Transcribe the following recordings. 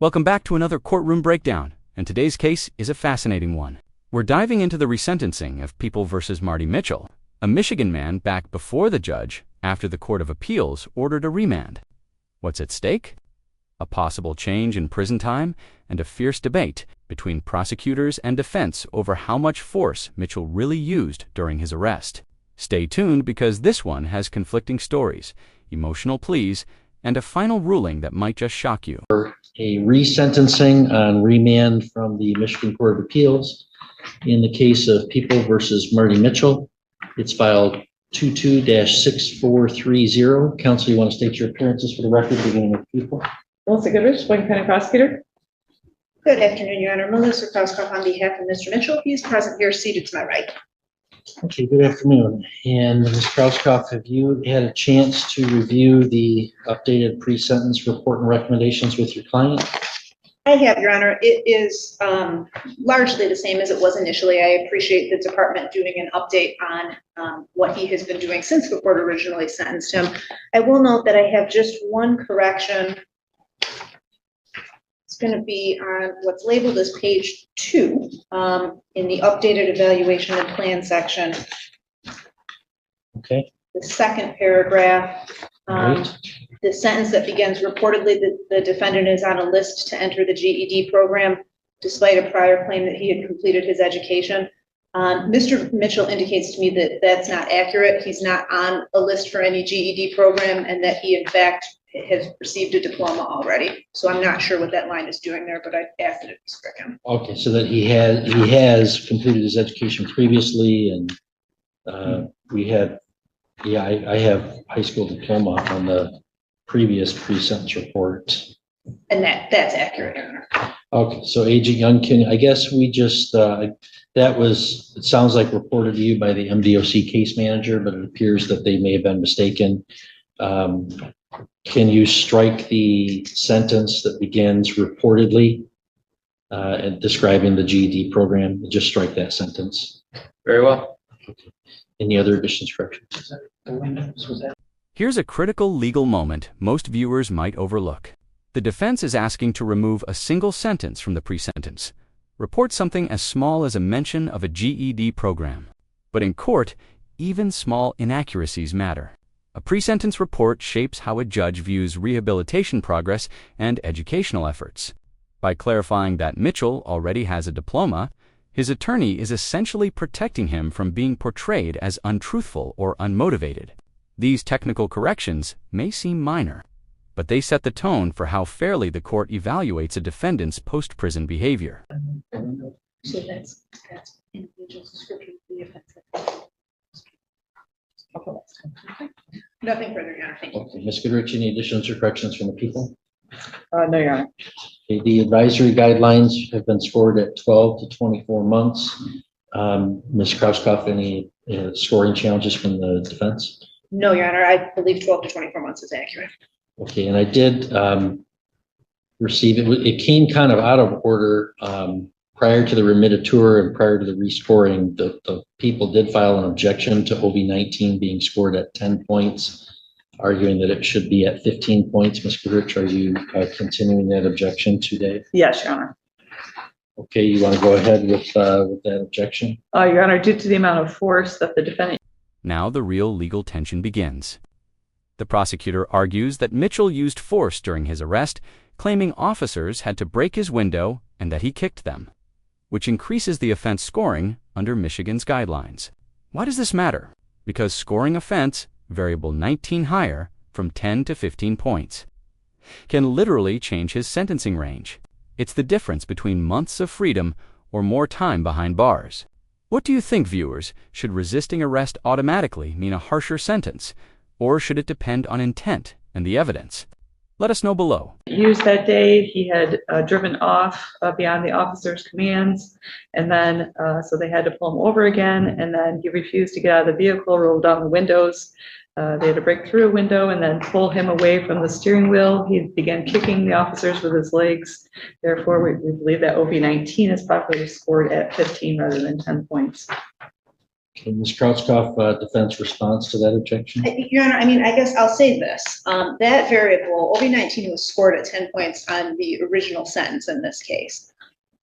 Welcome back to another courtroom breakdown, and today's case is a fascinating one. We're diving into the resentencing of People versus Marty Mitchell, a Michigan man back before the judge after the Court of Appeals ordered a remand. What's at stake? A possible change in prison time and a fierce debate between prosecutors and defense over how much force Mitchell really used during his arrest. Stay tuned because this one has conflicting stories, emotional pleas, and a final ruling that might just shock you. A resentencing on remand from the Michigan Court of Appeals in the case of People versus Marty Mitchell. It's filed 22-6430. Counsel, you want to state your appearances for the record, beginning with People? Melissa Goodrich, Wayne County Prosecutor. Good afternoon, Your Honor. Melissa Krauskopf on behalf of Mr. Mitchell. He's present here, seated to my right. Okay, good afternoon. And Ms. Krauskopf, have you had a chance to review the updated pre-sentence report and recommendations with your client? I have, Your Honor. It is largely the same as it was initially. I appreciate the department doing an update on what he has been doing since the court originally sentenced him. I will note that I have just one correction. It's going to be on what's labeled as page 2 in the updated evaluation and plan section. Okay. The second paragraph, Right. the sentence that begins, reportedly the defendant is on a list to enter the GED program despite a prior claim that he had completed his education. Mr. Mitchell indicates to me that that's not accurate. He's not on a list for any GED program and that he in fact has received a diploma already. So I'm not sure what that line is doing there, but I asked it to be stricken. Okay, so that he has completed his education previously, and I have high school diploma on the previous pre-sentence report. And that's accurate, Your Honor. Okay, so Agent Youngkin, I guess we just, it sounds like reported to you by the MDOC case manager, but it appears that they may have been mistaken. Can you strike the sentence that begins reportedly and describing the GED program? Just strike that sentence. Very well. Okay. Any other additions, corrections? Here's a critical legal moment most viewers might overlook. The defense is asking to remove a single sentence from the pre-sentence. Report something as small as a mention of a GED program. But in court, even small inaccuracies matter. A pre-sentence report shapes how a judge views rehabilitation progress and educational efforts. By clarifying that Mitchell already has a diploma, his attorney is essentially protecting him from being portrayed as untruthful or unmotivated. These technical corrections may seem minor, but they set the tone for how fairly the court evaluates a defendant's post-prison behavior. So that's individual's description of the offense. Nothing further, Your Honor. Thank you. Okay, Ms. Goodrich, any additions or corrections from the people? No, Your Honor. Okay, the advisory guidelines have been scored at 12 to 24 months. Ms. Krauskopf, any scoring challenges from the defense? No, Your Honor. I believe 12 to 24 months is accurate. Okay, and I did receive it. It came kind of out of order prior to the remitted tour and prior to the rescoring. The people did file an objection to OV-19 being scored at 10 points, arguing that it should be at 15 points. Ms. Goodrich, are you continuing that objection today? Yes, Your Honor. Okay, you want to go ahead with that objection? Your Honor, due to the amount of force that the defendant... Now the real legal tension begins. The prosecutor argues that Mitchell used force during his arrest, claiming officers had to break his window and that he kicked them, which increases the offense scoring under Michigan's guidelines. Why does this matter? Because scoring offense, variable 19 higher, from 10 to 15 points, can literally change his sentencing range. It's the difference between months of freedom or more time behind bars. What do you think, viewers? Should resisting arrest automatically mean a harsher sentence, or should it depend on intent and the evidence? Let us know below. Used that day, he had driven off beyond the officer's commands, and then so they had to pull him over again, and then he refused to get out of the vehicle, rolled down the windows. They had to break through a window and then pull him away from the steering wheel. He began kicking the officers with his legs. Therefore, we believe that OV-19 is properly scored at 15 rather than 10 points. Okay, Ms. Krauskopf, defense response to that objection? Your Honor, I mean, I guess I'll say this. That variable, OB-19 was scored at 10 points on the original sentence in this case.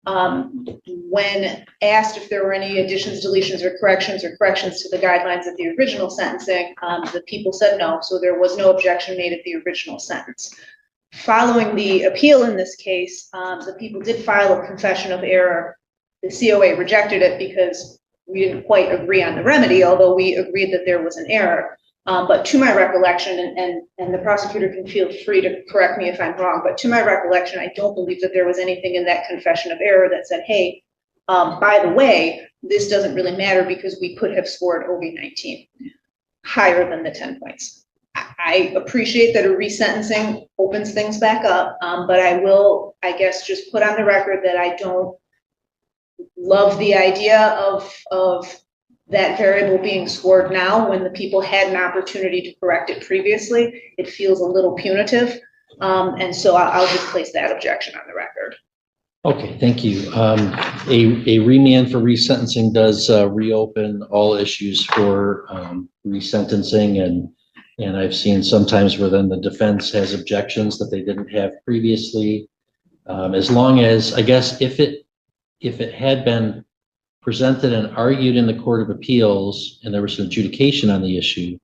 When asked if there were any additions, deletions, or corrections to the guidelines of the original sentencing, the people said no, so there was no objection made at the original sentence. Following the appeal in this case, the people did file a confession of error. The COA rejected it because we didn't quite agree on the remedy, although we agreed that there was an error. But to my recollection, and the prosecutor can feel free to correct me if I'm wrong, but to my recollection, I don't believe that there was anything in that confession of error that said, hey, by the way, this doesn't really matter because we could have scored OB-19 higher than the 10 points. I appreciate that a resentencing opens things back up, but I will, I guess, just put on the record that I don't love the idea of that variable being scored now when the people had an opportunity to correct it previously. It feels a little punitive. And so I'll just place that objection on the record. Okay, thank you. A remand for resentencing does reopen all issues for resentencing, and I've seen sometimes where then the defense has objections that they didn't have previously. As long as, I guess, if it had been presented and argued in the Court of Appeals and there was an adjudication on the issue,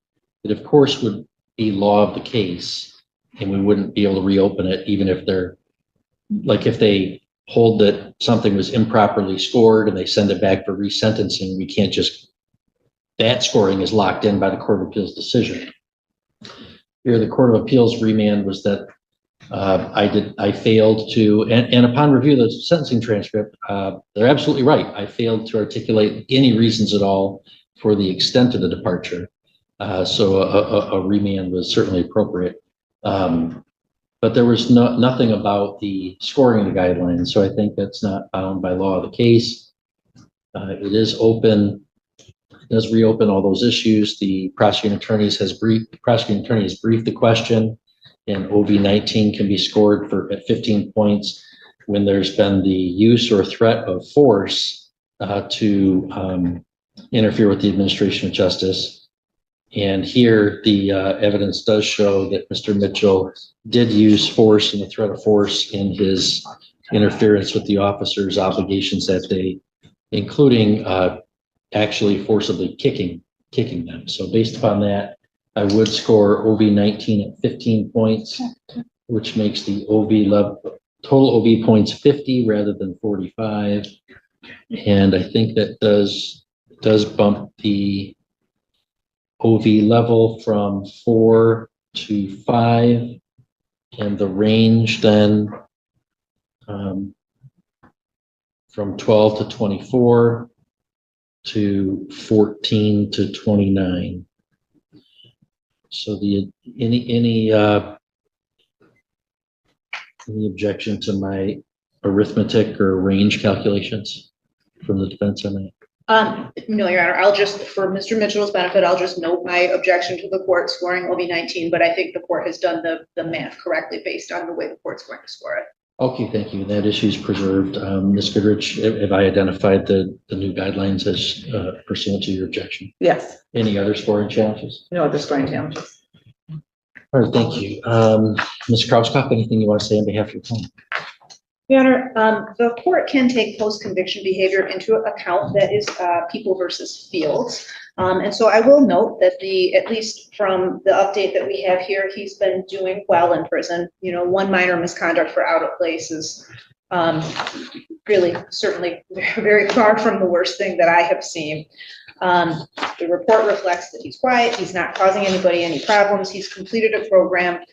it of course would be law of the case and we wouldn't be able to reopen it, even if they're, like if they hold that something was improperly scored and they send it back for resentencing, we can't just, that scoring is locked in by the Court of Appeals decision. Here, the Court of Appeals remand was that I failed to, and upon review of the sentencing transcript, they're absolutely right. I failed to articulate any reasons at all for the extent of the departure. So a remand was certainly appropriate. But there was nothing about the scoring guidelines. So I think that's not bound by law of the case. It is open. It does reopen all those issues. The prosecuting attorney has briefed the question, and OB-19 can be scored at 15 points when there's been the use or threat of force to interfere with the administration of justice. And here the evidence does show that Mr. Mitchell did use force and the threat of force in his interference with the officers' obligations that day, including actually forcibly kicking them. So based upon that, I would score OB-19 at 15 points, which makes the total OB points 50 rather than 45. And I think that does bump the OV level from 4 to 5, and the range then from 12 to 24 to 14 to 29. So any objection to my arithmetic or range calculations from the defense on that? No, Your Honor, I'll just, for Mr. Mitchell's benefit, I'll just note my objection to the court scoring OB-19, but I think the court has done the math correctly based on the way the court's going to score it. Okay, thank you. That issue is preserved. Ms. Goodrich, have I identified the new guidelines as pursuant to your objection? Yes. Any other scoring challenges? No other scoring challenges. All right, thank you. Ms. Krauskopf, anything you want to say on behalf of your client? Your Honor, the court can take post-conviction behavior into account. That is People versus Fields. And so I will note that at least from the update that we have here, he's been doing well in prison. You know, one minor misconduct for out of place is really certainly very far from the worst thing that I have seen. The report reflects that he's quiet. He's not causing anybody any problems. He's completed a program.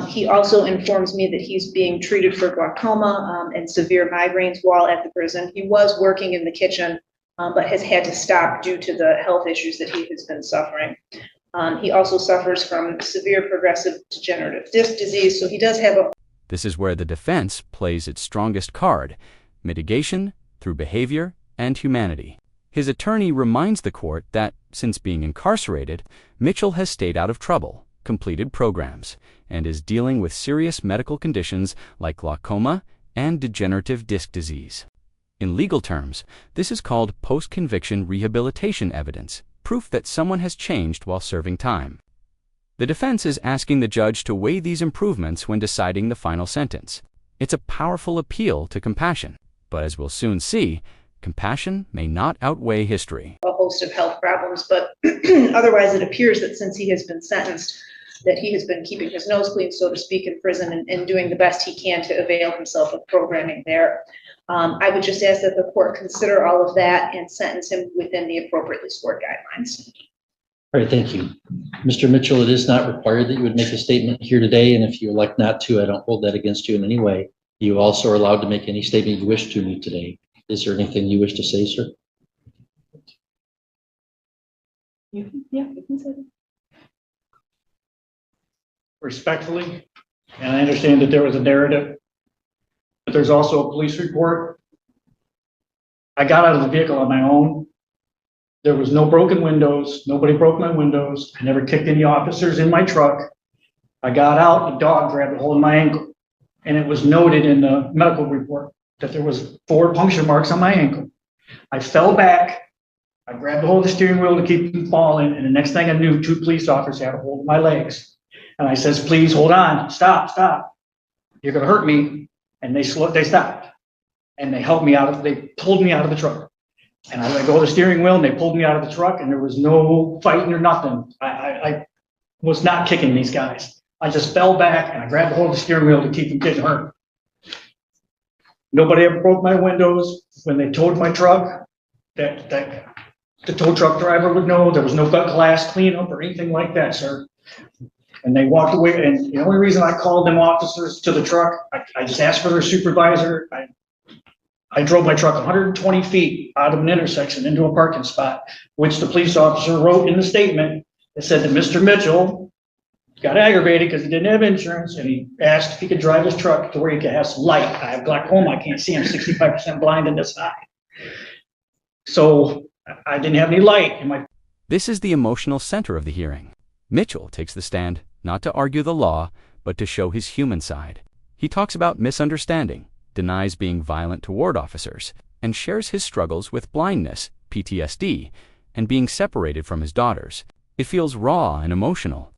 He also informs me that he's being treated for glaucoma and severe migraines while at the prison. He was working in the kitchen, but has had to stop due to the health issues that he has been suffering. He also suffers from severe progressive degenerative disc disease, so he does have a... This is where the defense plays its strongest card: mitigation through behavior and humanity. His attorney reminds the court that, since being incarcerated, Mitchell has stayed out of trouble, completed programs, and is dealing with serious medical conditions like glaucoma and degenerative disc disease. In legal terms, this is called post-conviction rehabilitation evidence, proof that someone has changed while serving time. The defense is asking the judge to weigh these improvements when deciding the final sentence. It's a powerful appeal to compassion, but as we'll soon see, compassion may not outweigh history. A host of health problems, but otherwise it appears that since he has been sentenced, that he has been keeping his nose clean, so to speak, in prison and doing the best he can to avail himself of programming there. I would just ask that the court consider all of that and sentence him within the appropriately scored guidelines. All right, thank you. Mr. Mitchell, it is not required that you would make a statement here today, and if you elect not to, I don't hold that against you in any way. You also are allowed to make any statement you wish to me today. Is there anything you wish to say, sir? You can say that. Respectfully, and I understand that there was a narrative, but there's also a police report. I got out of the vehicle on my own. There was no broken windows. Nobody broke my windows. I never kicked any officers in my truck. I got out, a dog grabbed a hold of my ankle, and it was noted in the medical report that there was 4 puncture marks on my ankle. I fell back. I grabbed a hold of the steering wheel to keep from falling, and the next thing I knew, 2 police officers had a hold of my legs. And I says, please hold on, stop. You're gonna hurt me. And they stopped. And they helped me out they pulled me out of the truck. And I let go of the steering wheel and they pulled me out of the truck and there was no fighting or nothing. I was not kicking these guys. I just fell back and I grabbed a hold of the steering wheel to keep from getting hurt. Nobody ever broke my windows. When they towed my truck, that the tow truck driver would know there was no glass cleanup or anything like that, sir. And they walked away, and the only reason I called them officers to the truck, I just asked for their supervisor. I drove my truck 120 feet out of an intersection into a parking spot, which the police officer wrote in the statement that said that Mr. Mitchell got aggravated because he didn't have insurance, and he asked if he could drive his truck to where he could have some light. I have glaucoma, I can't see, I'm 65% blind in this eye. So I didn't have any light in my... This is the emotional center of the hearing. Mitchell takes the stand not to argue the law, but to show his human side. He talks about misunderstanding, denies being violent toward officers, and shares his struggles with blindness, PTSD, and being separated from his daughters. It feels raw and emotional.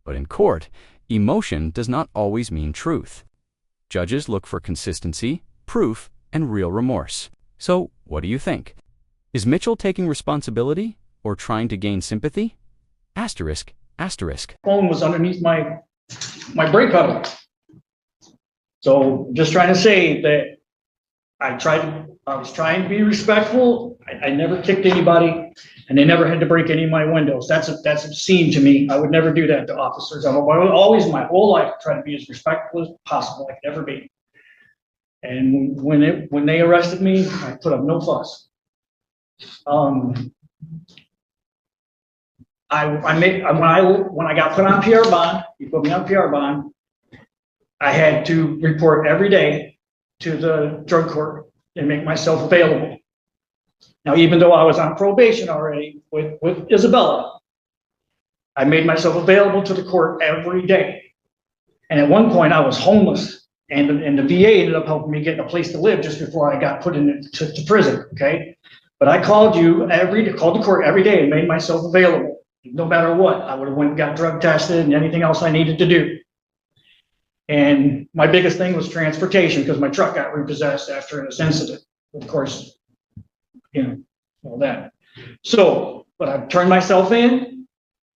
But in court, emotion does not always mean truth. Judges look for consistency, proof, and real remorse. So, what do you think? Is Mitchell taking responsibility or trying to gain sympathy? Asterisk. Phone was underneath my brake pedal. So just trying to say that I was trying to be respectful. I never kicked anybody and they never had to break any of my windows. That's obscene to me. I would never do that to officers. I've always my whole life tried to be as respectful as possible. I could ever be. And when they arrested me, I put up no fuss. When I got put on PR bond, you put me on PR bond, I had to report every day to the drug court and make myself available. Now, even though I was on probation already with Isabella, I made myself available to the court every day. And at one point I was homeless and the VA ended up helping me get a place to live just before I got put into prison, okay? But I called the court every day and made myself available. No matter what, I would have went and got drug tested and anything else I needed to do. And my biggest thing was transportation because my truck got repossessed after this incident. Of course, all that. So, but I turned myself in.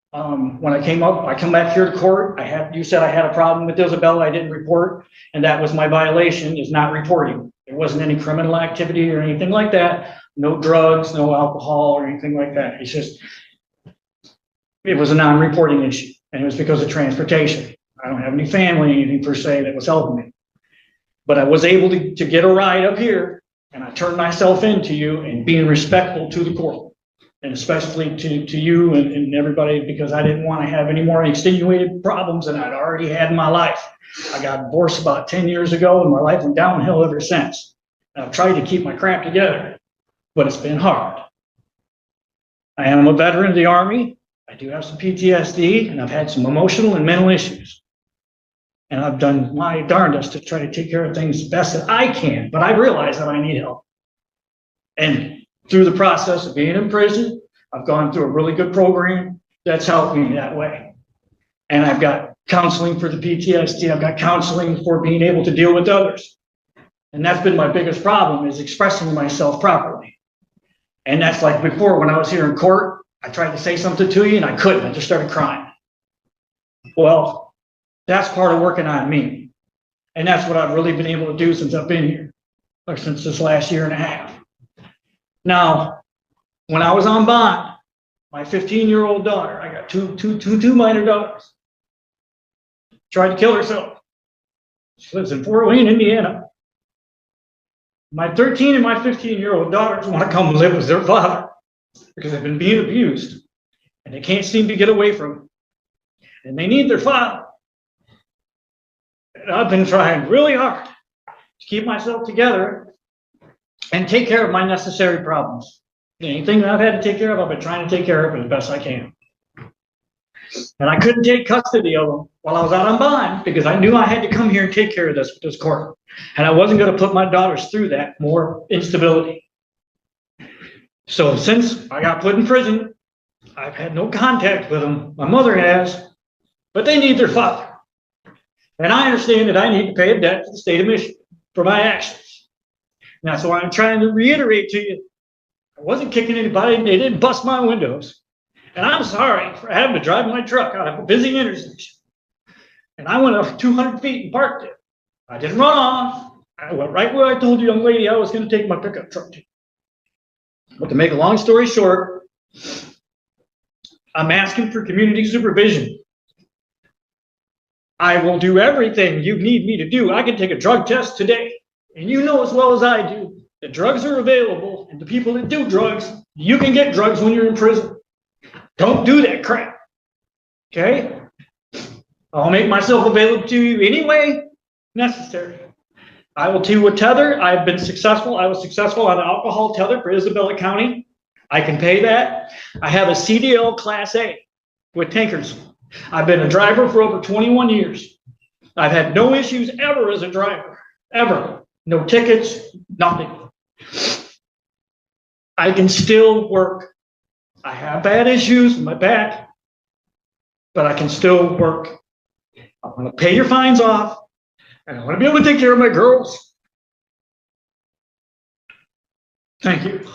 When I come back here to court, you said I had a problem with Isabella, I didn't report, and that was my violation, is not reporting. There wasn't any criminal activity or anything like that. No drugs, no alcohol or anything like that. It's just, it was a non-reporting issue, and it was because of transportation. I don't have any family, anything per se that was helping me. But I was able to get a ride up here, and I turned myself into you and being respectful to the court, and especially to you and everybody, because I didn't want to have any more extenuated problems than I'd already had in my life. I got divorced about 10 years ago, and my life went downhill ever since. And I've tried to keep my crap together, but it's been hard. I am a veteran of the Army. I do have some PTSD, and I've had some emotional and mental issues. And I've done my darndest to try to take care of things the best that I can, but I realize that I need help. And through the process of being in prison, I've gone through a really good program that's helped me that way. And I've got counseling for the PTSD. I've got counseling for being able to deal with others. And that's been my biggest problem, is expressing myself properly. And that's like before, when I was here in court, I tried to say something to you and I couldn't. I just started crying. Well, that's part of working on me. And that's what I've really been able to do since I've been here, or since this last year and a half. Now, when I was on bond, my 15-year-old daughter, I got two minor daughters, tried to kill herself. She lives in Fort Wayne, Indiana. My 13 and my 15-year-old daughters want to come and live with their father because they've been being abused and they can't seem to get away from it. And they need their father. And I've been trying really hard to keep myself together and take care of my necessary problems. Anything that I've had to take care of, I've been trying to take care of it as best I can. And I couldn't take custody of them while I was out on bond because I knew I had to come here and take care of this with this court. And I wasn't going to put my daughters through that more instability. So since I got put in prison, I've had no contact with them. My mother has, but they need their father. And I understand that I need to pay a debt to the state of Michigan for my actions. And that's why I'm trying to reiterate to you, I wasn't kicking anybody. They didn't bust my windows. And I'm sorry for having to drive my truck out of a busy intersection. And I went up 200 feet and parked it. I didn't run off. I went right where I told the young lady I was going to take my pickup truck to. But to make a long story short, I'm asking for community supervision. I will do everything you need me to do. I can take a drug test today. And you know as well as I do that drugs are available. And the people that do drugs, you can get drugs when you're in prison. Don't do that crap. Okay? I'll make myself available to you any way necessary. I will do a tether. I've been successful. I was successful on an alcohol tether for Isabella County. I can pay that. I have a CDL Class A with tankers. I've been a driver for over 21 years. I've had no issues ever as a driver, ever. No tickets, nothing. I can still work. I have bad issues with my back, but I can still work. I want to pay your fines off, and I want to be able to take care of my girls. Thank you.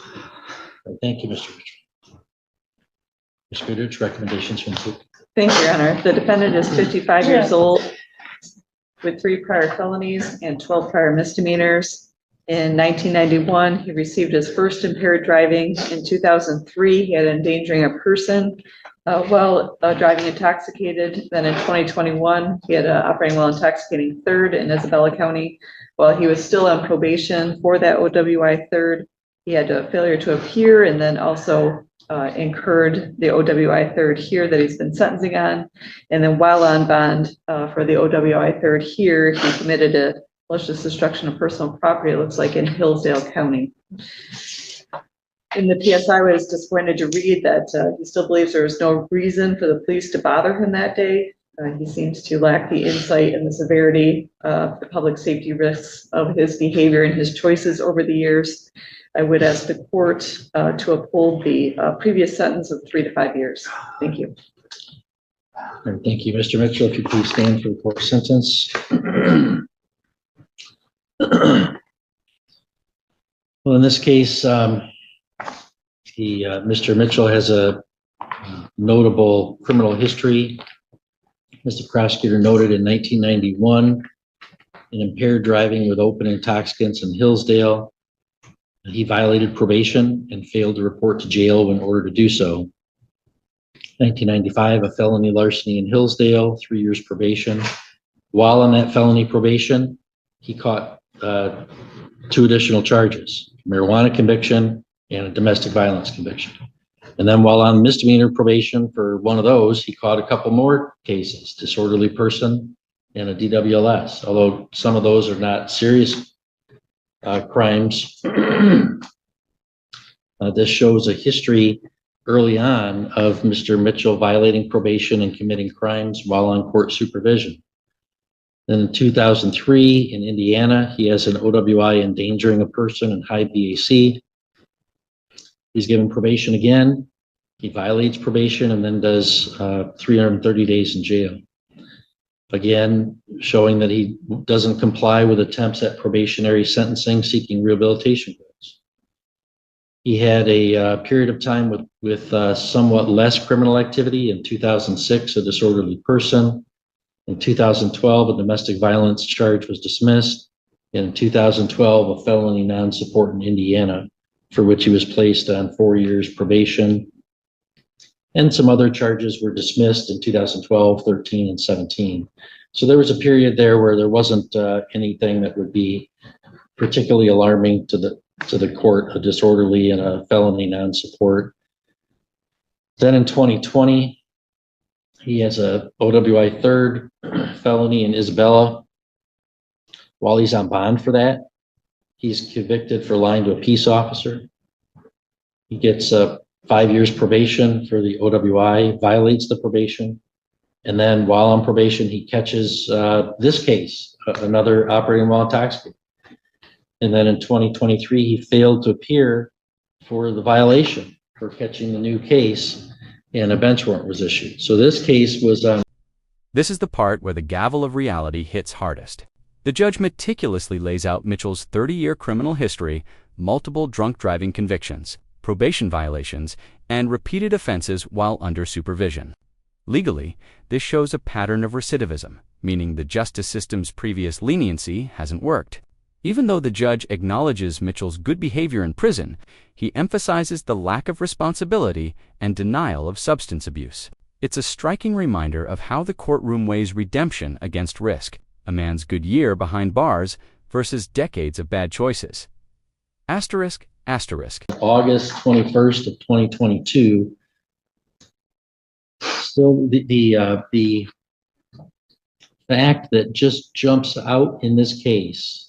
Thank you, Mr. Mitchell. Ms. Goodrich, recommendations from the. Thank you, Your Honor. The defendant is 55 years old with 3 prior felonies and 12 prior misdemeanors. In 1991, he received his first impaired driving. In 2003, he had endangering a person while driving intoxicated. Then in 2021, he had operating while intoxicating third in Isabella County. While he was still on probation for that OWI third, he had a failure to appear and then also incurred the OWI third here that he's been sentencing on. And then while on bond for the OWI third here, he committed a malicious destruction of personal property, it looks like, in Hillsdale County. In the PSI, I was disappointed to read that he still believes there was no reason for the police to bother him that day. He seems to lack the insight and the severity of the public safety risks of his behavior and his choices over the years. I would ask the court to uphold the previous sentence of 3 to 5 years. Thank you. Thank you, Mr. Mitchell. If you please stand for the court sentence. Well, in this case, Mr. Mitchell has a notable criminal history. As the prosecutor noted, in 1991, in impaired driving with open intoxicants in Hillsdale, he violated probation and failed to report to jail when ordered to do so. 1995, a felony larceny in Hillsdale, 3 years probation. While on that felony probation, he caught 2 additional charges, marijuana conviction and a domestic violence conviction. And then while on misdemeanor probation for one of those, he caught a couple more cases, disorderly person and a DWLS, although some of those are not serious crimes. This shows a history early on of Mr. Mitchell violating probation and committing crimes while on court supervision. Then in 2003 in Indiana, he has an OWI endangering a person and high BAC. He's given probation again. He violates probation and then does 330 days in jail. Again, showing that he doesn't comply with attempts at probationary sentencing seeking rehabilitation goals. He had a period of time with somewhat less criminal activity. In 2006, a disorderly person. In 2012, a domestic violence charge was dismissed. And in 2012, a felony non-support in Indiana, for which he was placed on 4 years probation. And some other charges were dismissed in 2012, 13, and 17. So there was a period there where there wasn't anything that would be particularly alarming to the court, a disorderly and a felony non-support. Then in 2020, he has a OWI third felony in Isabella. While he's on bond for that, he's convicted for lying to a peace officer. He gets 5 years probation for the OWI, violates the probation. And then while on probation, he catches this case, another operating while intoxicated. And then in 2023, he failed to appear for the violation for catching the new case, and a bench warrant was issued. So this case was on. This is the part where the gavel of reality hits hardest. The judge meticulously lays out Mitchell's 30-year criminal history, multiple drunk driving convictions, probation violations, and repeated offenses while under supervision. Legally, this shows a pattern of recidivism, meaning the justice system's previous leniency hasn't worked. Even though the judge acknowledges Mitchell's good behavior in prison, he emphasizes the lack of responsibility and denial of substance abuse. It's a striking reminder of how the courtroom weighs redemption against risk, a man's good year behind bars versus decades of bad choices. Asterisk, asterisk. August 21st of 2022, still the fact that just jumps out in this case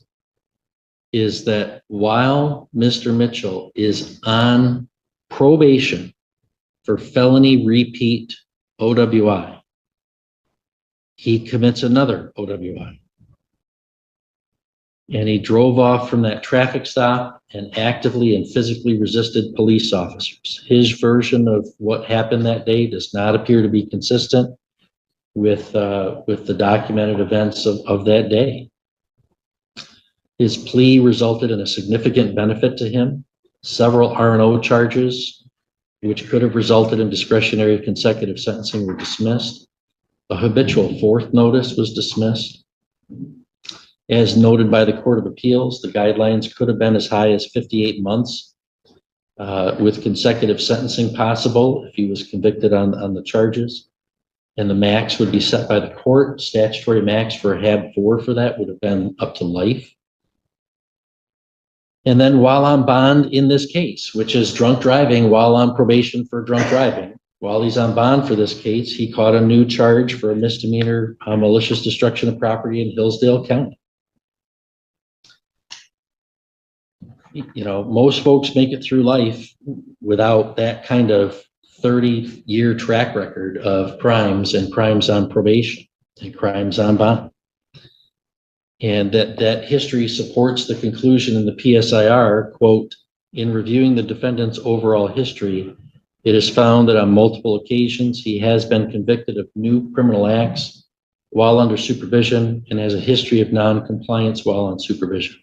is that while Mr. Mitchell is on probation for felony repeat OWI, he commits another OWI. And he drove off from that traffic stop and actively and physically resisted police officers. His version of what happened that day does not appear to be consistent with the documented events of that day. His plea resulted in a significant benefit to him. Several R&O charges, which could have resulted in discretionary consecutive sentencing, were dismissed. A habitual fourth notice was dismissed. As noted by the Court of Appeals, the guidelines could have been as high as 58 months with consecutive sentencing possible if he was convicted on the charges. And the max would be set by the court. Statutory max for HAB 4 for that would have been up to life. And then while on bond in this case, which is drunk driving while on probation for drunk driving, while he's on bond for this case, he caught a new charge for a misdemeanor malicious destruction of property in Hillsdale County. You know, most folks make it through life without that kind of 30-year track record of crimes and crimes on probation and crimes on bond. And that history supports the conclusion in the PSIR, quote, in reviewing the defendant's overall history, it is found that on multiple occasions he has been convicted of new criminal acts while under supervision and has a history of non-compliance while on supervision.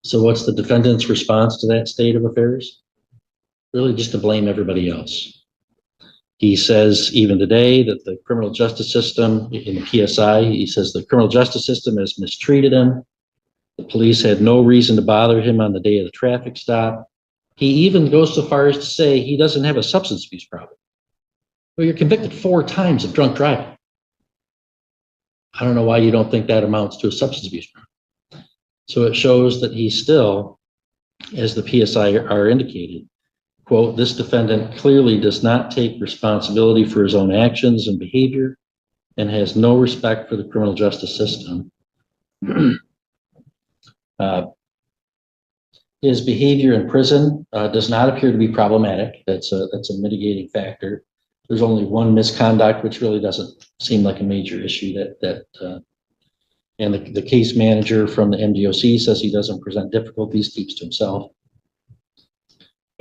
So what's the defendant's response to that state of affairs? Really just to blame everybody else. He says even today that the criminal justice system, in the PSI, he says the criminal justice system has mistreated him. The police had no reason to bother him on the day of the traffic stop. He even goes so far as to say he doesn't have a substance abuse problem. Well, you're convicted 4 times of drunk driving. I don't know why you don't think that amounts to a substance abuse problem. So it shows that he still, as the PSIR indicated, quote, this defendant clearly does not take responsibility for his own actions and behavior and has no respect for the criminal justice system. His behavior in prison does not appear to be problematic. That's a mitigating factor. There's only one misconduct, which really doesn't seem like a major issue. And the case manager from the MDOC says he doesn't present difficulties, keeps to himself.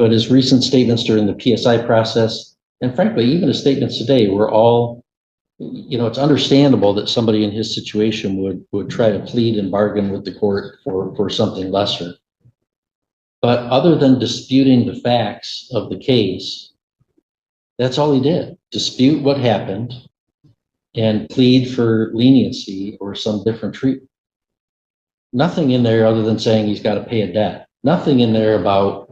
But his recent statements during the PSI process, and frankly, even his statements today, were all, it's understandable that somebody in his situation would try to plead and bargain with the court for something lesser. But other than disputing the facts of the case, that's all he did. Dispute what happened and plead for leniency or some different treatment. Nothing in there other than saying he's got to pay a debt. Nothing in there about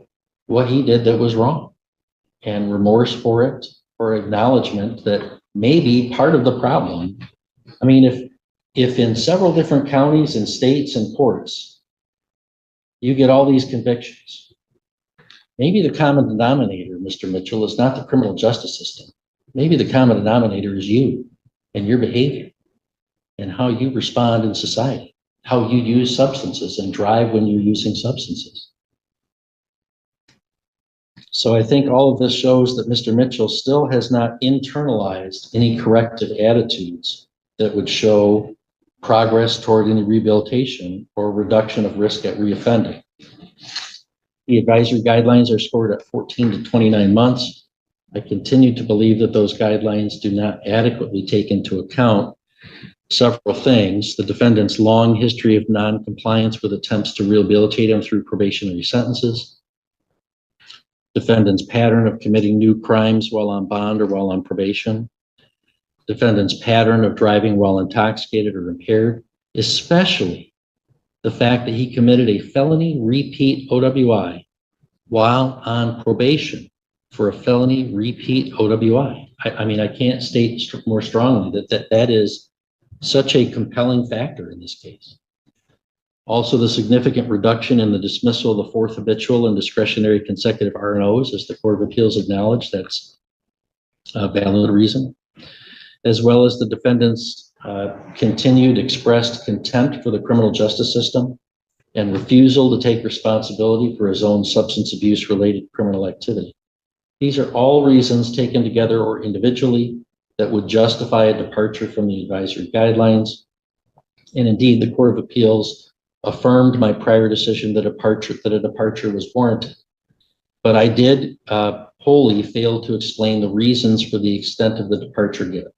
what he did that was wrong, and remorse for it, or acknowledgement that maybe part of the problem. I mean, if in several different counties and states and courts, you get all these convictions, maybe the common denominator, Mr. Mitchell, is not the criminal justice system. Maybe the common denominator is you and your behavior and how you respond in society, how you use substances and drive when you're using substances. So I think all of this shows that Mr. Mitchell still has not internalized any corrective attitudes that would show progress toward any rehabilitation or reduction of risk at reoffending. The advisory guidelines are scored at 14 to 29 months. I continue to believe that those guidelines do not adequately take into account several things: the defendant's long history of non-compliance with attempts to rehabilitate him through probationary sentences, defendant's pattern of committing new crimes while on bond or while on probation, defendant's pattern of driving while intoxicated or impaired, especially the fact that he committed a felony repeat OWI while on probation for a felony repeat OWI. I mean, I can't state more strongly that is such a compelling factor in this case. Also, the significant reduction in the dismissal of the fourth habitual and discretionary consecutive R&Os, as the Court of Appeals acknowledged, that's a valid reason, as well as the defendant's continued expressed contempt for the criminal justice system and refusal to take responsibility for his own substance abuse related criminal activity. These are all reasons taken together or individually that would justify a departure from the advisory guidelines. And indeed, the Court of Appeals affirmed my prior decision that a departure was warranted. But I did wholly fail to explain the reasons for the extent of the departure given.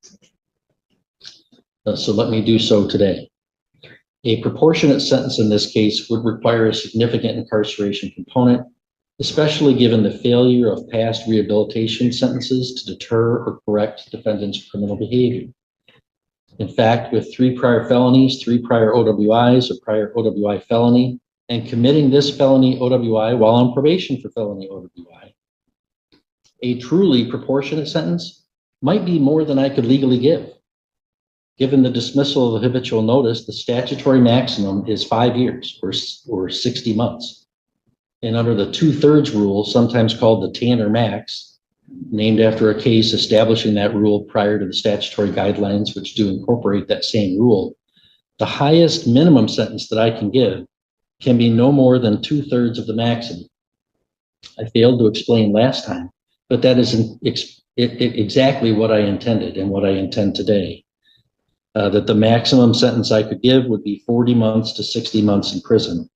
So let me do so today. A proportionate sentence in this case would require a significant incarceration component, especially given the failure of past rehabilitation sentences to deter or correct defendants' criminal behavior. In fact, with 3 prior felonies, 3 prior OWIs, a prior OWI felony, and committing this felony OWI while on probation for felony OWI, a truly proportionate sentence might be more than I could legally give. Given the dismissal of the habitual notice, the statutory maximum is 5 years or 60 months. And under the 2/3 rule, sometimes called the Tanner Max, named after a case establishing that rule prior to the statutory guidelines, which do incorporate that same rule, the highest minimum sentence that I can give can be no more than 2/3 of the maximum. I failed to explain last time, but that is exactly what I intended and what I intend today. That the maximum sentence I could give would be 40 months to 60 months in prison.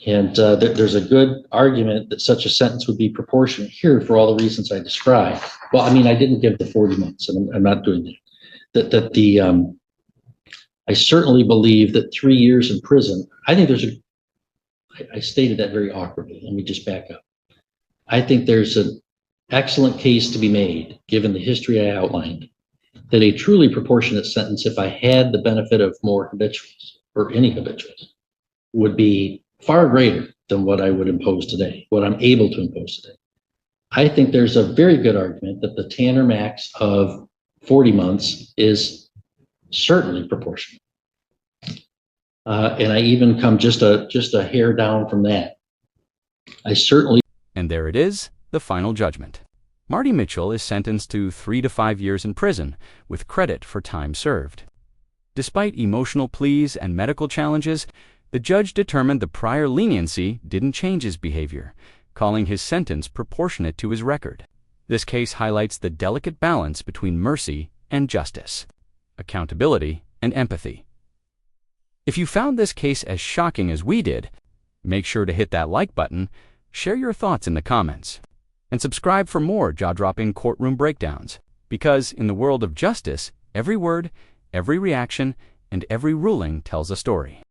And there's a good argument that such a sentence would be proportionate here for all the reasons I described. Well, I mean, I didn't give the 40 months, and I'm not doing that. I certainly believe that 3 years in prison, I stated that very awkwardly. Let me just back up. I think there's an excellent case to be made, given the history I outlined, that a truly proportionate sentence, if I had the benefit of more habituals or any habituals, would be far greater than what I would impose today, what I'm able to impose today. I think there's a very good argument that the Tanner Max of 40 months is certainly proportionate. And I even come just a hair down from that. And there it is, the final judgment. Marty Mitchell is sentenced to 3 to 5 years in prison with credit for time served. Despite emotional pleas and medical challenges, the judge determined the prior leniency didn't change his behavior, calling his sentence proportionate to his record. This case highlights the delicate balance between mercy and justice, accountability and empathy. If you found this case as shocking as we did, make sure to hit that like button, share your thoughts in the comments. And subscribe for more jaw-dropping courtroom breakdowns. Because in the world of justice, every word, every reaction, and every ruling tells a story.